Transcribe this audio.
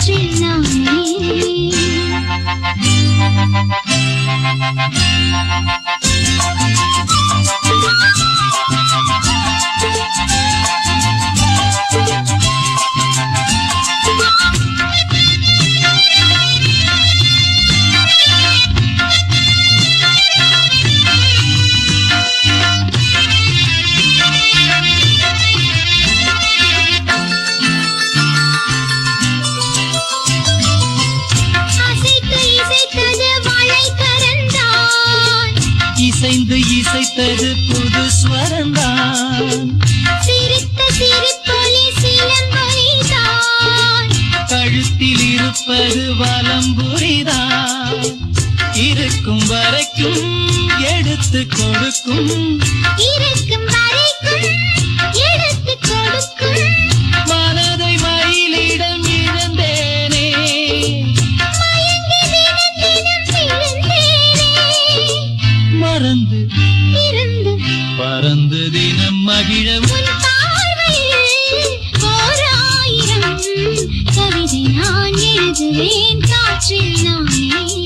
காற்றில் நானே. இசைந்து இசைத்தது புது ஸ்வரந்தான். சிரித்த சிரிப்பொலி சிலம்பொலிதான். கழுத்தில் இருப்பது வலம்புரிதான். இருக்கும் வரைக்கும் எடுத்து கொடுக்கும். இருக்கும் வரைக்கும் எடுத்து கொடுக்கும். மனதை மயிலிடம் இழந்தேனே. மயங்கி தினம் தினம் விழுந்தேனே. மறந்து இருந்து பறந்து தினம் மகிழ உன் பார்வையில் ஓர் ஆயிரம் கவிதை நான் எழுதுவேன் காற்றில் நானே.